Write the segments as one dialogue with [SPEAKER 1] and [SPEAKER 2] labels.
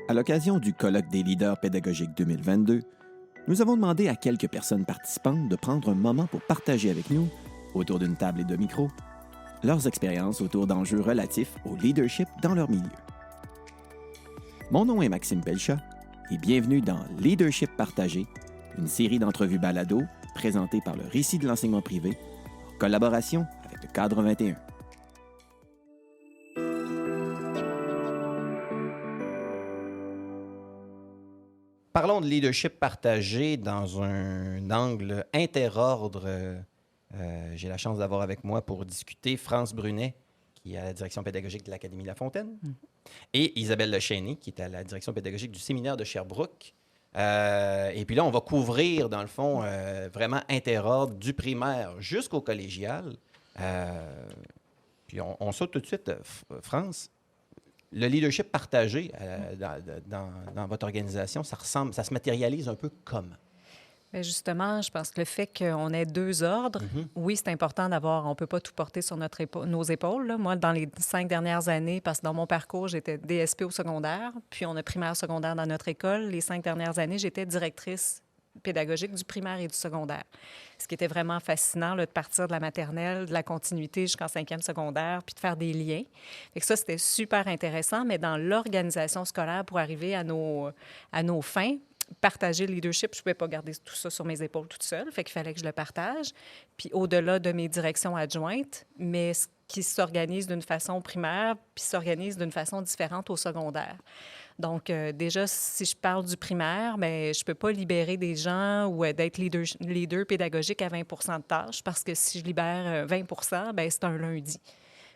[SPEAKER 1] À l'occasion du colloque des leaders pédagogiques 2022, nous avons demandé à quelques personnes participantes de prendre un moment pour partager avec nous, autour d'une table et de micros, leurs expériences autour d'enjeux relatifs au leadership dans leur milieu. Mon nom est Maxime Pelchat et bienvenue dans Leadership partagé, une série d'entrevues balado présentées par le Récit de l'enseignement privé en collaboration avec le Cadre 21.
[SPEAKER 2] Parlons de leadership partagé dans un angle interordre. J'ai la chance d'avoir avec moi pour discuter France Brunet, qui est à la direction pédagogique de l'Académie La Fontaine, et Isabelle Lechéné, qui est à la direction pédagogique du séminaire de Sherbrooke. Et puis là, on va couvrir, dans le fond, vraiment interordre du primaire jusqu'au collégial. Puis on saute tout de suite. France, le leadership partagé dans votre organisation, ça se matérialise un peu comme?
[SPEAKER 3] Bien justement, je pense que le fait qu'on ait deux ordres, oui, c'est important d'avoir, on ne peut pas tout porter sur nos épaules. Là. Moi, dans les 5 dernières années, parce que dans mon parcours, j'étais DSP au secondaire, puis on a primaire secondaire dans notre école. Les 5 dernières années, j'étais directrice pédagogique du primaire et du secondaire. Ce qui était vraiment fascinant, là, de partir de la maternelle, de la continuité jusqu'en 5e secondaire, puis de faire des liens. Fait que ça, c'était super intéressant, mais dans l'organisation scolaire, pour arriver à nos fins, partager le leadership, je ne pouvais pas garder tout ça sur mes épaules toute seule, fait qu'il fallait que je le partage. Puis au-delà de mes directions adjointes, mais ce qui s'organise d'une façon primaire, puis s'organise d'une façon différente au secondaire. Donc, déjà, si je parle du primaire, bien, je ne peux pas libérer des gens ou d'être leader pédagogique à 20 de tâches, parce que si je libère 20 bien, c'est un lundi.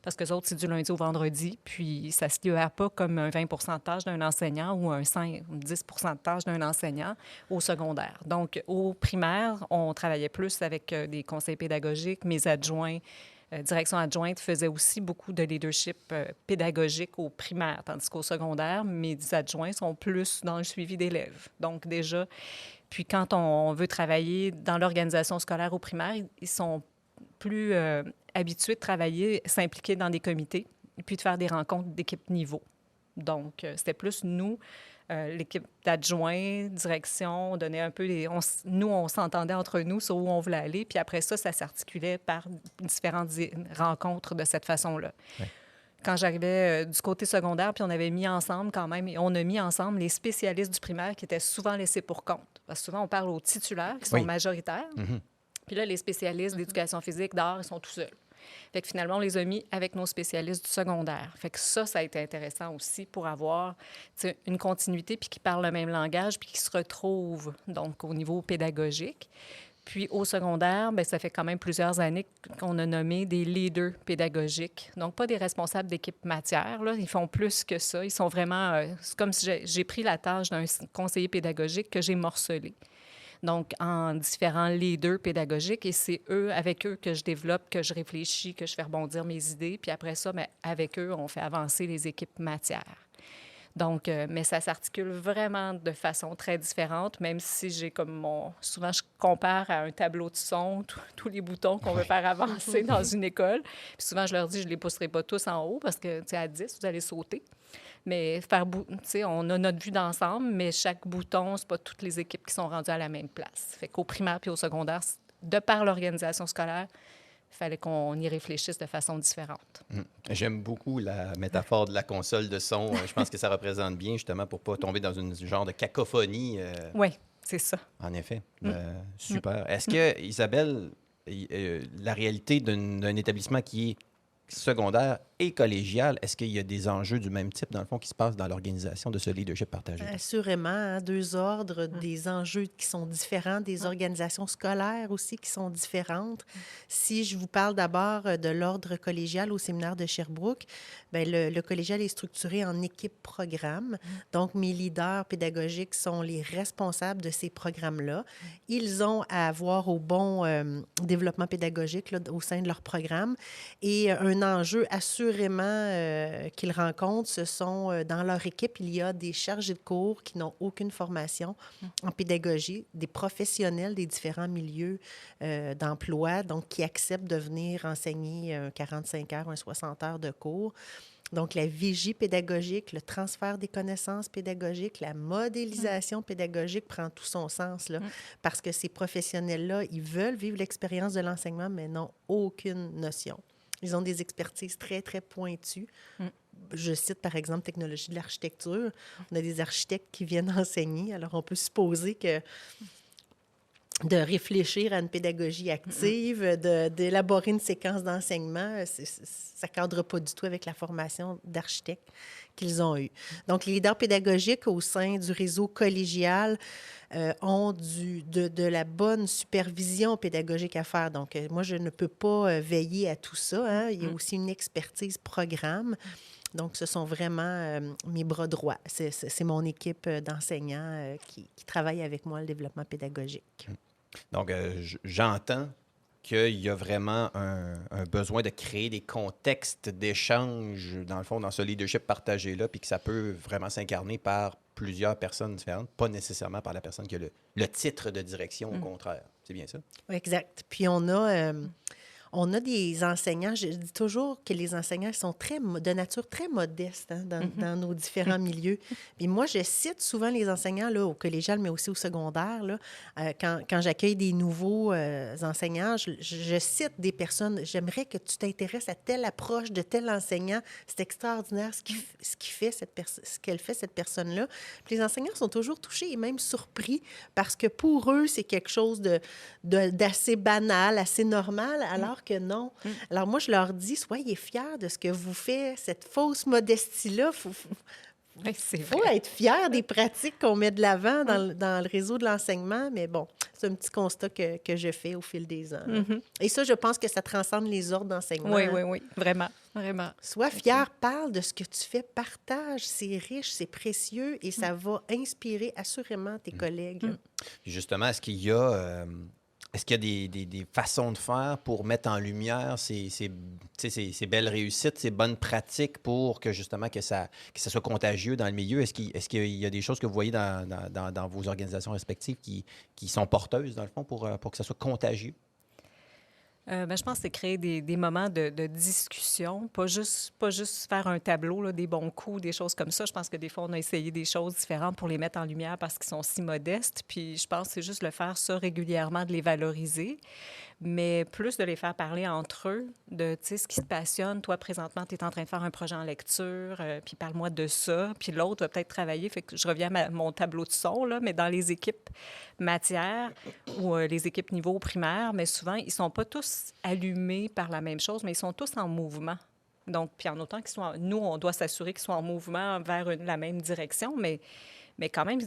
[SPEAKER 3] Parce que les autres, c'est du lundi au vendredi, puis ça ne se libère pas comme un 20 de tâches d'un enseignant ou un 10 de tâches d'un enseignant au secondaire. Donc, au primaire, on travaillait plus avec des conseils pédagogiques, mes adjoints, direction adjointe faisait aussi beaucoup de leadership pédagogique au primaire, tandis qu'au secondaire, mes adjoints sont plus dans le suivi d'élèves. Donc déjà, puis quand on veut travailler dans l'organisation scolaire au primaire, ils sont plus habitués de travailler, s'impliquer dans des comités, et puis de faire des rencontres d'équipe niveau. Donc, c'était plus nous, l'équipe d'adjoints, direction, on donnait un peu nous, on s'entendait entre nous sur où on voulait aller, puis après ça s'articulait par différentes rencontres de cette façon-là. Ouais. Quand j'arrivais du côté secondaire, puis on avait mis ensemble quand même, on a mis ensemble les spécialistes du primaire qui étaient souvent laissés pour compte. Parce que souvent, on parle aux titulaires qui sont majoritaires. Puis là, les spécialistes d'éducation physique, d'art, ils sont tout seuls. Fait que finalement, on les a mis avec nos spécialistes du secondaire. Fait que ça a été intéressant aussi pour avoir une continuité puis qui parlent le même langage puis qui se retrouvent, donc, au niveau pédagogique. Puis au secondaire, bien, ça fait quand même plusieurs années qu'on a nommé des leaders pédagogiques. Donc, pas des responsables d'équipe matière, là. Ils font plus que ça. Ils sont vraiment... c'est comme si j'ai pris la tâche d'un conseiller pédagogique que j'ai morcelé. Donc, en différents leaders pédagogiques. Et c'est avec eux que je développe, que je réfléchis, que je fais rebondir mes idées. Puis après ça, bien, avec eux, on fait avancer les équipes matières. Donc, mais ça s'articule vraiment de façon très différente, même si j'ai comme souvent, je compare à un tableau de son, tous les boutons qu'on veut faire avancer dans une école. Puis souvent, je leur dis, je ne les pousserai pas tous en haut parce que, tu sais, à 10, vous allez sauter. Mais on a notre vue d'ensemble, mais chaque bouton, c'est pas toutes les équipes qui sont rendues à la même place. Fait qu'au primaire puis au secondaire, de par l'organisation scolaire, il fallait qu'on y réfléchisse de façon différente.
[SPEAKER 2] J'aime beaucoup la métaphore de la console de son. Je pense que ça représente bien, justement, pour ne pas tomber dans une genre de cacophonie.
[SPEAKER 3] Oui, c'est ça.
[SPEAKER 2] En effet. Super. Est-ce que, Isabelle, la réalité d'un établissement qui est secondaire et collégial, est-ce qu'il y a des enjeux du même type, dans le fond, qui se passent dans l'organisation de ce leadership partagé?
[SPEAKER 4] Assurément, hein, deux ordres, des enjeux qui sont différents, des organisations scolaires aussi qui sont différentes. Si je vous parle d'abord de l'ordre collégial au séminaire de Sherbrooke, bien, le collégial est structuré en équipe-programme. Donc, mes leaders pédagogiques sont les responsables de ces programmes-là. Ils ont à avoir au bon développement pédagogique là, au sein de leur programme. Et un enjeu assurément qu'ils rencontrent, ce sont dans leur équipe, il y a des chargés de cours qui n'ont aucune formation en pédagogie, des professionnels des différents milieux d'emploi, donc qui acceptent de venir enseigner 45 heures, 60 heures de cours. Donc, la vigie pédagogique, le transfert des connaissances pédagogiques, la modélisation pédagogique prend tout son sens, là, parce que ces professionnels-là, ils veulent vivre l'expérience de l'enseignement, mais n'ont aucune notion. Ils ont des expertises très, très pointues. Je cite, par exemple, technologie de l'architecture. On a des architectes qui viennent enseigner. Alors, on peut supposer que de réfléchir à une pédagogie active, d'élaborer une séquence d'enseignement, ça ne cadre pas du tout avec la formation d'architectes qu'ils ont eue. Donc, les leaders pédagogiques au sein du réseau collégial ont de la bonne supervision pédagogique à faire. Donc, moi, je ne peux pas veiller à tout ça, hein. Il y a aussi une expertise programme. Donc, ce sont vraiment mes bras droits. C'est mon équipe d'enseignants qui travaille avec moi le développement pédagogique.
[SPEAKER 2] Donc, j'entends qu'il y a vraiment un besoin de créer des contextes d'échange, dans le fond, dans ce leadership partagé-là, puis que ça peut vraiment s'incarner par plusieurs personnes différentes, pas nécessairement par la personne qui a le titre de direction, au contraire. C'est bien ça?
[SPEAKER 4] Exact. Puis, on a des enseignants, je dis toujours que les enseignants sont de nature très modeste, hein, dans nos différents milieux. Puis moi, je cite souvent les enseignants là, au collégial, mais aussi au secondaire. Là, quand j'accueille des nouveaux enseignants, je cite des personnes. J'aimerais que tu t'intéresses à telle approche de tel enseignant. C'est extraordinaire ce qu'elle fait, cette personne-là. Puis les enseignants sont toujours touchés et même surpris parce que pour eux, c'est quelque chose d'assez banal, assez normal, alors que non. Alors moi, je leur dis, soyez fiers de ce que vous faites, cette fausse modestie-là. Il faut être fier des pratiques qu'on met de l'avant dans le réseau de l'enseignement, mais bon, c'est un petit constat que je fais au fil des ans. Et ça, je pense que ça transcende les ordres d'enseignement.
[SPEAKER 3] Oui, vraiment, vraiment.
[SPEAKER 4] Sois fier, parle de ce que tu fais, partage, c'est riche, c'est précieux et ça va inspirer assurément tes collègues.
[SPEAKER 2] Justement, est-ce qu'il y a des façons de faire pour mettre en lumière ces belles réussites, ces bonnes pratiques pour que justement que ça soit contagieux dans le milieu? Est-ce qu'il y a des choses que vous voyez dans vos organisations respectives qui sont porteuses, dans le fond, pour que ça soit contagieux?
[SPEAKER 3] Je pense que c'est créer des moments de discussion, pas juste faire un tableau, là, des bons coups, des choses comme ça. Je pense que des fois, on a essayé des choses différentes pour les mettre en lumière parce qu'ils sont si modestes. Puis je pense que c'est juste le faire ça régulièrement, de les valoriser, mais plus de les faire parler entre eux, de ce qui te passionne. Toi, présentement, tu es en train de faire un projet en lecture, puis parle-moi de ça. Puis l'autre va peut-être travailler. Fait que je reviens à mon tableau de son, là, mais dans les équipes matières ou les équipes niveau primaire, mais souvent, ils ne sont pas tous allumés par la même chose, mais ils sont tous en mouvement. Donc, puis en autant nous, on doit s'assurer qu'ils soient en mouvement vers la même direction, mais quand même,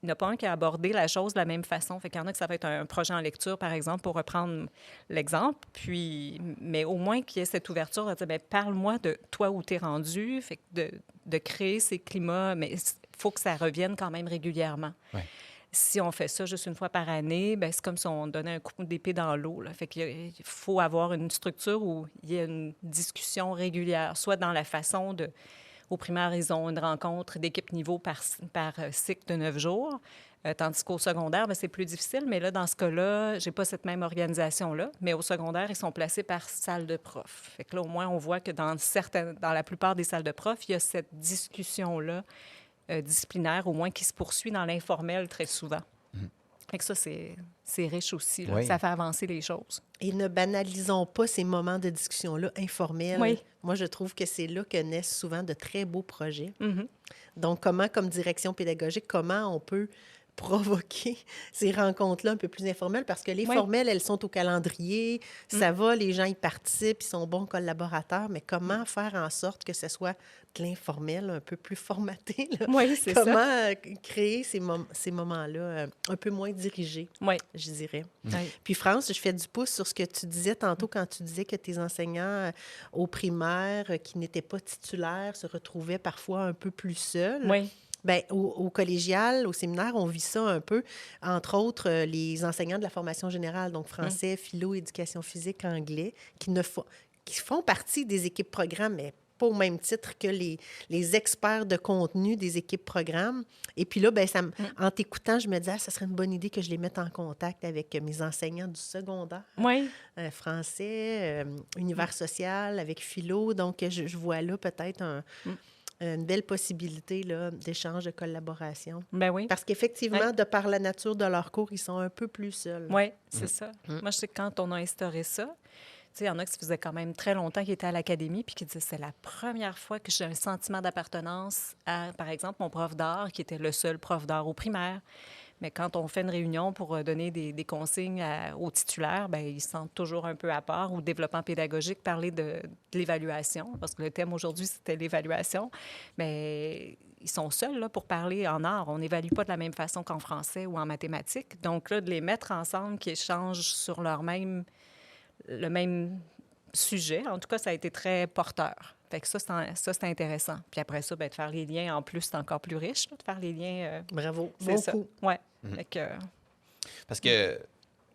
[SPEAKER 3] il n'y en a pas un qui a abordé la chose de la même façon. Fait qu'il y en a que ça va être un projet en lecture, par exemple, pour reprendre l'exemple. Puis, mais au moins qu'il y ait cette ouverture de dire, bien, parle-moi de toi où tu es rendu. Fait que de créer ces climats, mais il faut que ça revienne quand même régulièrement. Ouais. Si on fait ça juste une fois par année, bien, c'est comme si on donnait un coup d'épée dans l'eau, là. Fait qu'il faut avoir une structure où il y a une discussion régulière, soit dans la façon de... Au primaire, ils ont une rencontre d'équipe niveau par cycle de 9 jours, tandis qu'au secondaire, bien, c'est plus difficile. Mais là, dans ce cas-là, je n'ai pas cette même organisation-là. Mais au secondaire, ils sont placés par salle de prof. Fait que là, au moins, on voit que dans la plupart des salles de prof, il y a cette discussion-là disciplinaire, au moins, qui se poursuit dans l'informel très souvent. Fait que ça, c'est riche aussi. Là. Oui. Ça fait avancer les choses.
[SPEAKER 4] Et ne banalisons pas ces moments de discussion-là informels.
[SPEAKER 3] Oui.
[SPEAKER 4] Moi, je trouve que c'est là que naissent souvent de très beaux projets. Donc, comment, comme direction pédagogique, comment on peut provoquer ces rencontres-là un peu plus informelles? Parce que les formelles, elles sont au calendrier, ça va, les gens y participent, ils sont bons collaborateurs, mais comment faire en sorte que ce soit de l'informel un peu plus formaté?
[SPEAKER 3] Oui, c'est
[SPEAKER 4] comment
[SPEAKER 3] ça.
[SPEAKER 4] Créer ces moments-là un peu moins dirigés, je dirais.
[SPEAKER 3] Oui.
[SPEAKER 4] Puis France, je fais du pouce sur ce que tu disais tantôt quand tu disais que tes enseignants au primaire qui n'étaient pas titulaires se retrouvaient parfois un peu plus seuls.
[SPEAKER 3] Oui.
[SPEAKER 4] Bien, au collégial, au séminaire, on vit ça un peu. Entre autres, les enseignants de la formation générale, donc français, philo, éducation physique, anglais, qui font partie des équipes programmes, mais pas au même titre que les experts de contenu des équipes programmes. Et puis là, ben, en t'écoutant, je me disais, ça serait une bonne idée que je les mette en contact avec mes enseignants du secondaire.
[SPEAKER 3] Oui.
[SPEAKER 4] Français, univers social, avec philo. Donc, je vois là peut-être une belle possibilité là, d'échange, de collaboration.
[SPEAKER 3] Ben oui.
[SPEAKER 4] Parce qu'effectivement, de par la nature de leur cours, ils sont un peu plus seuls.
[SPEAKER 3] Oui, c'est ça. Moi, je sais que quand on a instauré ça, il y en a qui faisait quand même très longtemps qu'ils étaient à l'académie puis qui disaient c'est la première fois que j'ai un sentiment d'appartenance à, par exemple, mon prof d'art, qui était le seul prof d'art au primaire. Mais quand on fait une réunion pour donner des consignes aux titulaires, bien, ils se sentent toujours un peu à part. Ou développement pédagogique, parler de l'évaluation, parce que le thème aujourd'hui, c'était l'évaluation. Mais ils sont seuls là, pour parler en art. On n'évalue pas de la même façon qu'en français ou en mathématiques. Donc là, de les mettre ensemble, qui échangent sur le même sujet, en tout cas, ça a été très porteur. Fait que ça, c'est intéressant. Puis après ça, bien, de faire les liens, en plus, c'est encore plus riche, là, de faire les liens.
[SPEAKER 4] Bravo.
[SPEAKER 3] C'est
[SPEAKER 4] Bon
[SPEAKER 3] ça.
[SPEAKER 4] coup.
[SPEAKER 3] Oui. Fait que,
[SPEAKER 2] Parce que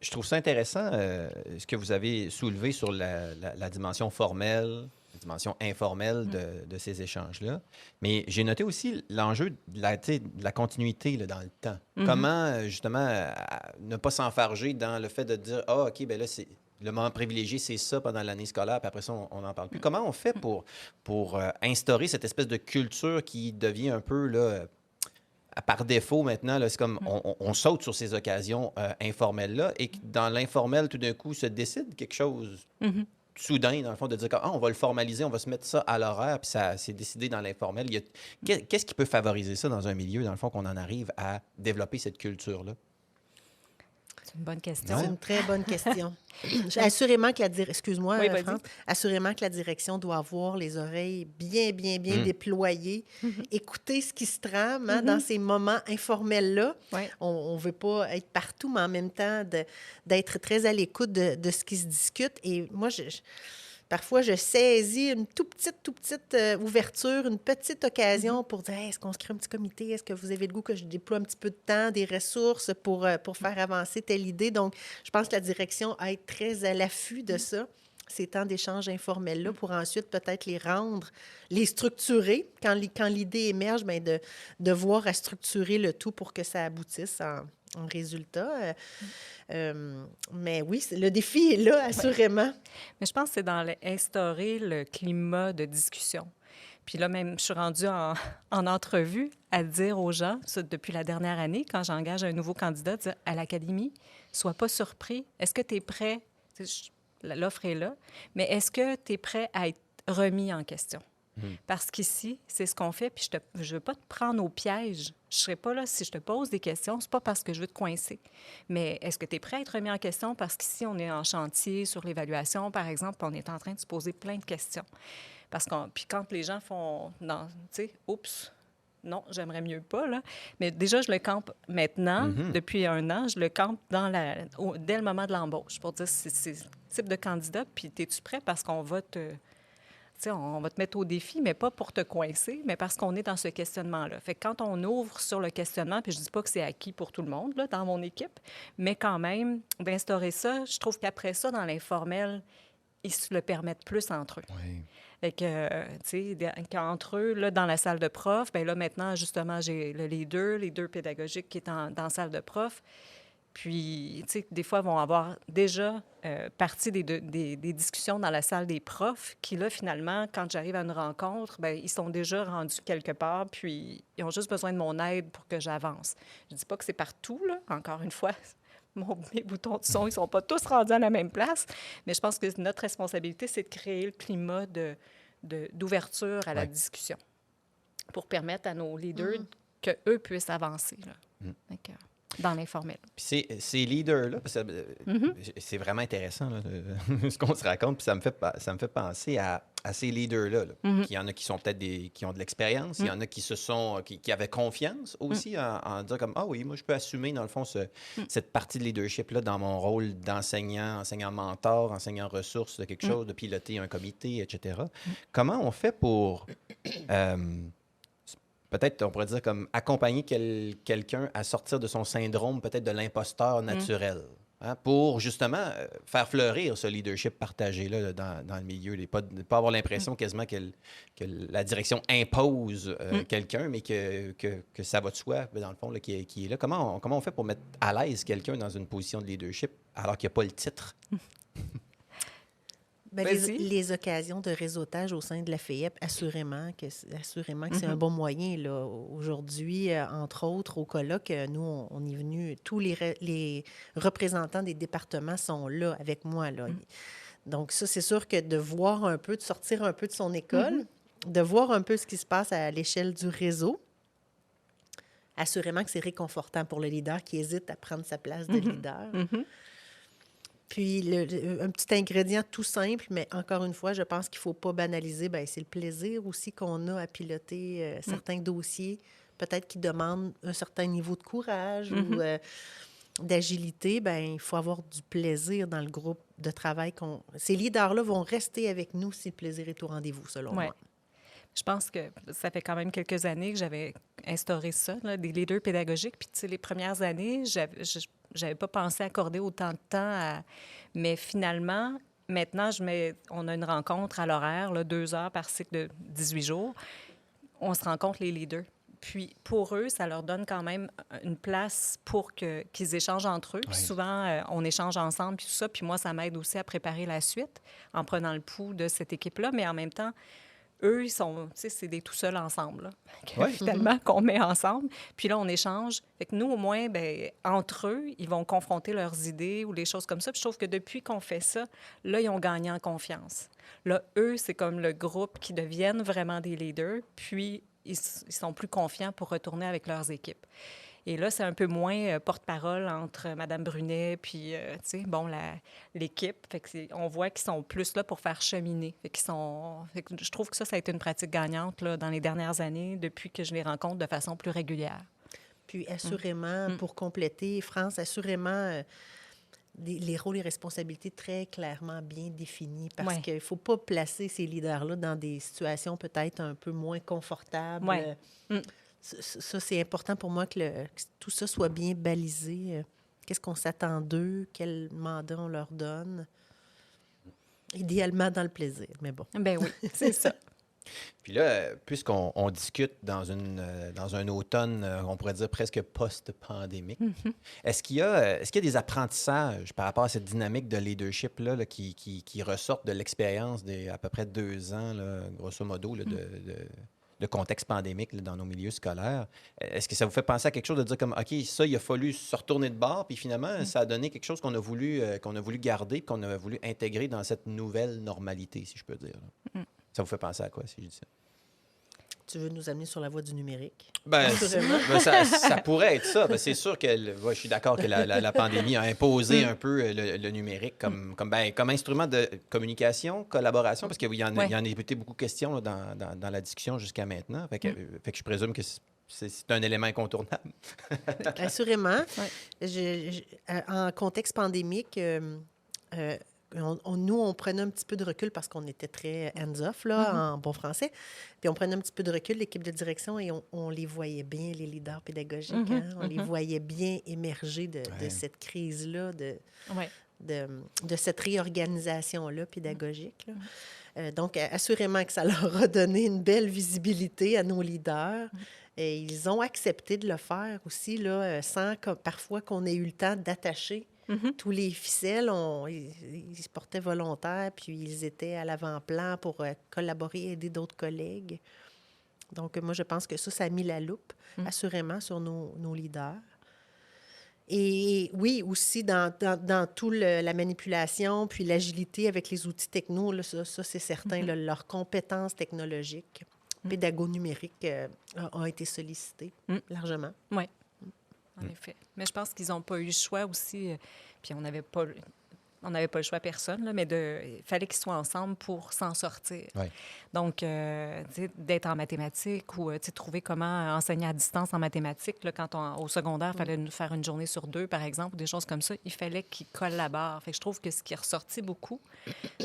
[SPEAKER 2] je trouve ça intéressant, ce que vous avez soulevé sur la dimension formelle, la dimension informelle de ces échanges-là. Mais j'ai noté aussi l'enjeu de la continuité là, dans le temps. Comment, justement, ne pas s'enfarger dans le fait de dire « Ah, OK, bien là, c'est... Le moment privilégié, c'est ça pendant l'année scolaire, puis après ça, on n'en parle plus. » Comment on fait pour instaurer cette espèce de culture qui devient un peu, là, par défaut maintenant, là, c'est comme on saute sur ces occasions informelles-là et que dans l'informel, tout d'un coup, se décide quelque chose soudain, dans le fond, de dire on va le formaliser, on va se mettre ça à l'horaire, puis ça c'est décidé dans l'informel. Qu'est-ce qui peut favoriser ça dans un milieu, dans le fond, qu'on en arrive à développer cette culture-là?
[SPEAKER 3] c'est une bonne question.
[SPEAKER 4] C'est une très bonne question. Assurément que excuse-moi,
[SPEAKER 3] Oui, vas-y.
[SPEAKER 4] France, assurément que la direction doit avoir les oreilles bien déployées, écouter ce qui se trame dans ces moments informels-là.
[SPEAKER 3] Ouais.
[SPEAKER 4] On ne veut pas être partout, mais en même temps, d'être très à l'écoute de ce qui se discute. Et moi, parfois, je saisis une toute petite ouverture, une petite occasion pour dire est-ce qu'on se crée un petit comité? Est-ce que vous avez le goût que je déploie un petit peu de temps, des ressources pour faire avancer telle idée? Donc, je pense que la direction a été très à l'affût de ça, ces temps d'échange informels-là, pour ensuite peut-être les structurer. Quand l'idée émerge, bien, de voir à structurer le tout pour que ça aboutisse en résultat. Mais oui, le défi est là, assurément.
[SPEAKER 3] Mais je pense que c'est dans instaurer le climat de discussion. Puis là, même, je suis rendue en entrevue à dire aux gens, ça, depuis la dernière année, quand j'engage un nouveau candidat, de dire à l'académie, sois pas surpris. Est-ce que tu es prêt? L'offre est là, mais est-ce que tu es prêt à être remis en question? Parce qu'ici, c'est ce qu'on fait, puis je ne veux pas te prendre au piège. Je ne serai pas là si je te pose des questions, c'est pas parce que je veux te coincer. Mais est-ce que tu es prêt à être remis en question? Parce qu'ici, on est en chantier sur l'évaluation, par exemple, puis on est en train de se poser plein de questions. Puis quand les gens font, non, tu sais, oups, non, j'aimerais mieux pas, là. Mais déjà, je le campe maintenant, depuis 1 an, je le campe dès le moment de l'embauche pour dire c'est ce type de candidat, puis es-tu prêt? Parce qu'on va on va te mettre au défi, mais pas pour te coincer, mais parce qu'on est dans ce questionnement-là. Fait que quand on ouvre sur le questionnement, puis je dis pas que c'est acquis pour tout le monde, là, dans mon équipe, mais quand même, d'instaurer ça, je trouve qu'après ça, dans l'informel, ils se le permettent plus entre eux.
[SPEAKER 2] Oui.
[SPEAKER 3] Fait que, tu sais, qu'entre eux, là, dans la salle de prof, bien là, maintenant, justement, j'ai le leader pédagogique qui est dans la salle de prof. Puis, tu sais, des fois, vont avoir déjà parti des discussions dans la salle des profs qui, là, finalement, quand j'arrive à une rencontre, bien, ils sont déjà rendus quelque part, puis ils ont juste besoin de mon aide pour que j'avance. Je dis pas que c'est partout, là, encore une fois. Mes boutons de son, ils sont pas tous rendus à la même place, mais je pense que notre responsabilité, c'est de créer le climat d'ouverture à la discussion pour permettre à nos leaders qu'eux puissent avancer, là. Donc, dans l'informel.
[SPEAKER 2] Puis ces leaders-là, parce que c'est vraiment intéressant là, ce qu'on se raconte, puis ça me fait penser à ces leaders-là. Il y en a qui sont peut-être qui ont de l'expérience, il y en a qui avaient confiance aussi en dire comme « Ah oui, moi je peux assumer dans le fond cette partie de leadership-là dans mon rôle d'enseignant, enseignant-mentor, enseignant ressources de quelque chose, de piloter un comité, etc. » Comment on fait pour... peut-être, on pourrait dire, comme accompagner quelqu'un à sortir de son syndrome, peut-être de l'imposteur naturel. pour justement faire fleurir ce leadership partagé-là là, dans le milieu. Ne pas avoir l'impression quasiment que la direction impose quelqu'un, mais que ça va de soi, dans le fond, là, qui est là. Comment on fait pour mettre à l'aise quelqu'un dans une position de leadership alors qu'il n'y a pas le titre?
[SPEAKER 4] Ben, les occasions de réseautage au sein de la FEIEP, assurément que c'est un bon moyen. Là. Aujourd'hui, entre autres, au colloque, nous, on est venus, tous les représentants des départements sont là avec moi. Là. Donc ça, c'est sûr que de voir un peu, de sortir un peu de son école, de voir un peu ce qui se passe à l'échelle du réseau, assurément que c'est réconfortant pour le leader qui hésite à prendre sa place de leader. Puis, un petit ingrédient tout simple, mais encore une fois, je pense qu'il ne faut pas banaliser, bien, c'est le plaisir aussi qu'on a à piloter certains dossiers, peut-être qui demandent un certain niveau de courage ou d'agilité. Bien, il faut avoir du plaisir dans le groupe de travail. Ces leaders-là vont rester avec nous si le plaisir est au rendez-vous, selon moi.
[SPEAKER 3] Je pense que ça fait quand même quelques années que j'avais instauré ça, là, des leaders pédagogiques. Puis, tu sais, les premières années, j'avais pas pensé accorder autant de temps Mais finalement, maintenant, on a une rencontre à l'horaire, là, 2 heures par cycle de 18 jours. On se rencontre, les leaders. Puis, pour eux, ça leur donne quand même une place pour qu'ils échangent entre eux. Puis souvent, on échange ensemble, puis tout ça. Puis moi, ça m'aide aussi à préparer la suite en prenant le pouls de cette équipe-là. Mais en même temps, eux, ils sont, tu sais, c'est des tout seuls ensemble, là, finalement, qu'on met ensemble. Puis là, on échange. Fait que nous, au moins, bien, entre eux, ils vont confronter leurs idées ou les choses comme ça. Puis je trouve que depuis qu'on fait ça, là, ils ont gagné en confiance. Là, eux, c'est comme le groupe qui deviennent vraiment des leaders, puis ils sont plus confiants pour retourner avec leurs équipes. Et là, c'est un peu moins porte-parole entre Mme Brunet puis, tu sais, bon, l'équipe. Fait que on voit qu'ils sont plus là pour faire cheminer. Fait que je trouve que ça a été une pratique gagnante là, dans les dernières années, depuis que je les rencontre de façon plus régulière.
[SPEAKER 4] Puis, assurément, pour compléter, France, assurément, les rôles et responsabilités très clairement bien définis parce qu'il ne faut pas placer ces leaders-là dans des situations peut-être un peu moins confortables. Ça, c'est important pour moi que tout ça soit bien balisé. Qu'est-ce qu'on s'attend d'eux? Quel mandat on leur donne? Idéalement dans le plaisir, mais bon.
[SPEAKER 3] Ben oui, c'est ça.
[SPEAKER 2] Puis là, puisqu'on discute dans un automne, on pourrait dire presque post-pandémique, est-ce qu'il y a des apprentissages par rapport à cette dynamique de leadership-là qui ressortent de l'expérience d'à peu près 2 ans, là, grosso modo, là, de contexte pandémique là, dans nos milieux scolaires? Est-ce que ça vous fait penser à quelque chose de dire comme, OK, ça, il a fallu se retourner de bord, puis finalement, ça a donné quelque chose qu'on a voulu garder, qu'on a voulu intégrer dans cette nouvelle normalité, si je peux dire. Ça vous fait penser à quoi, si je dis ça?
[SPEAKER 4] Tu veux nous amener sur la voie du numérique?
[SPEAKER 2] Ça pourrait être ça. C'est sûr que je suis d'accord que la pandémie a imposé un peu le numérique comme instrument de communication, collaboration, parce qu'il y en a été beaucoup question là, dans la discussion jusqu'à maintenant. Fait que je présume que c'est un élément incontournable.
[SPEAKER 4] Assurément. En contexte pandémique, nous, on prenait un petit peu de recul parce qu'on était très hands-off, là, en bon français. Puis on prenait un petit peu de recul, l'équipe de direction, et on les voyait bien, les leaders pédagogiques. On les voyait bien émerger de cette crise-là, de cette réorganisation-là pédagogique. Là. Donc, assurément que ça leur a donné une belle visibilité à nos leaders. Et ils ont accepté de le faire aussi, là, sans parfois qu'on ait eu le temps d'attacher tous les ficelles. Ils se portaient volontaires, puis ils étaient à l'avant-plan pour collaborer, aider d'autres collègues. Donc, moi, je pense que ça a mis la loupe, assurément, sur nos leaders. Et oui, aussi dans tout la manipulation, puis l'agilité avec les outils techno, là, ça c'est certain, là, leurs compétences technologiques, pédago-numériques ont été sollicitées largement.
[SPEAKER 3] Oui, en effet. Mais je pense qu'ils n'ont pas eu le choix aussi, puis on n'avait pas le choix personne, là, mais il fallait qu'ils soient ensemble pour s'en sortir. Oui. Donc, d'être en mathématiques ou trouver comment enseigner à distance en mathématiques. Là, quand au secondaire, il fallait faire une journée sur 2, par exemple, ou des choses comme ça. Il fallait qu'ils collaborent. Fait que je trouve que ce qui est ressorti beaucoup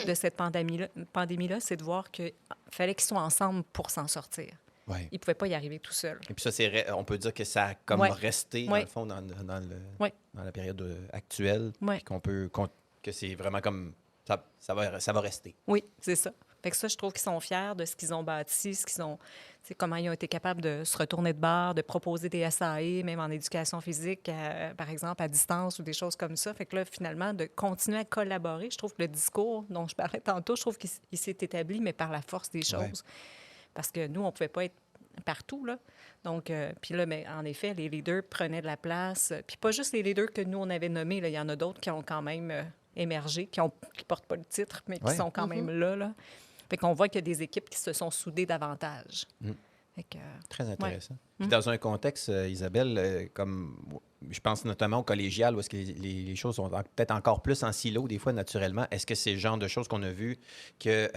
[SPEAKER 3] de cette pandémie-là, c'est de voir qu'il fallait qu'ils soient ensemble pour s'en sortir.
[SPEAKER 2] Ouais.
[SPEAKER 3] Il ne pouvait pas y arriver tout seul.
[SPEAKER 2] Et puis ça, on peut dire que ça a comme
[SPEAKER 3] Ouais.
[SPEAKER 2] resté, dans
[SPEAKER 3] Ouais.
[SPEAKER 2] le fond, dans
[SPEAKER 3] Ouais.
[SPEAKER 2] la période actuelle.
[SPEAKER 3] Ouais.
[SPEAKER 2] Puis que c'est vraiment comme... Ça va rester.
[SPEAKER 3] Oui, c'est ça. Fait que ça, je trouve qu'ils sont fiers de ce qu'ils ont bâti, comment ils ont été capables de se retourner de bord, de proposer des SAE, même en éducation physique, par exemple, à distance ou des choses comme ça. Fait que là, finalement, de continuer à collaborer, je trouve que le discours dont je parlais tantôt, je trouve qu'il s'est établi, mais par la force des choses.
[SPEAKER 2] Ouais.
[SPEAKER 3] Parce que nous, on ne pouvait pas être partout, là. Donc, puis là, mais en effet, les leaders prenaient de la place. Puis pas juste les leaders que nous, on avait nommés, là. Il y en a d'autres qui ont quand même émergé, qui ne portent pas le titre, mais qui
[SPEAKER 2] Ouais.
[SPEAKER 3] sont quand même là. Fait qu'on voit qu'il y a des équipes qui se sont soudées davantage. Fait que,
[SPEAKER 2] Très intéressant.
[SPEAKER 3] Ouais.
[SPEAKER 2] Puis dans un contexte, Isabelle, comme je pense notamment au collégial, où est-ce que les choses sont peut-être encore plus en silo, des fois, naturellement, est-ce que c'est le genre de choses qu'on a vu que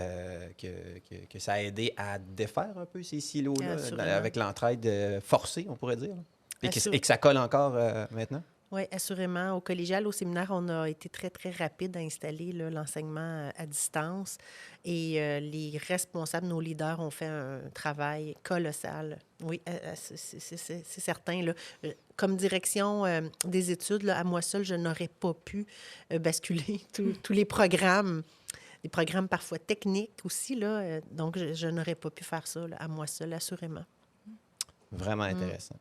[SPEAKER 2] ça a aidé à défaire un peu ces silos-là,
[SPEAKER 4] Assurément.
[SPEAKER 2] avec l'entraide forcée, on pourrait dire, là? Et que
[SPEAKER 4] Assurément.
[SPEAKER 2] ça colle encore maintenant?
[SPEAKER 4] Oui, assurément. Au collégial, au séminaire, on a été très, très rapide à installer là, l'enseignement à distance. Et les responsables, nos leaders, ont fait un travail colossal. Oui, c'est certain. Là. Comme direction des études, là, à moi seule, je n'aurais pas pu basculer tous les programmes. Des programmes parfois techniques aussi. Là, donc, je n'aurais pas pu faire ça là, à moi seule, assurément.
[SPEAKER 2] Vraiment intéressant.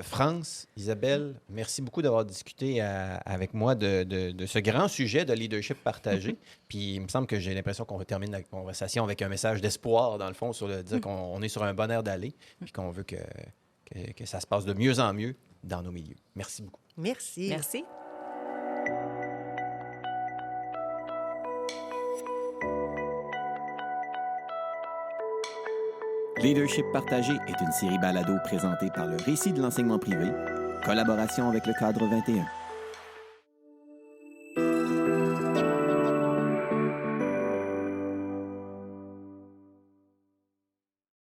[SPEAKER 2] France, Isabelle, merci beaucoup d'avoir discuté avec moi de ce grand sujet de leadership partagé. Puis il me semble que j'ai l'impression qu'on termine la conversation avec un message d'espoir, dans le fond, sur le dire qu'on est sur un bon air d'aller, puis qu'on veut que ça se passe de mieux en mieux dans nos milieux. Merci beaucoup.
[SPEAKER 4] Merci.
[SPEAKER 3] merci.
[SPEAKER 1] Leadership partagé est une série balado présentée par le Récit de l'enseignement privé, collaboration avec le Cadre 21.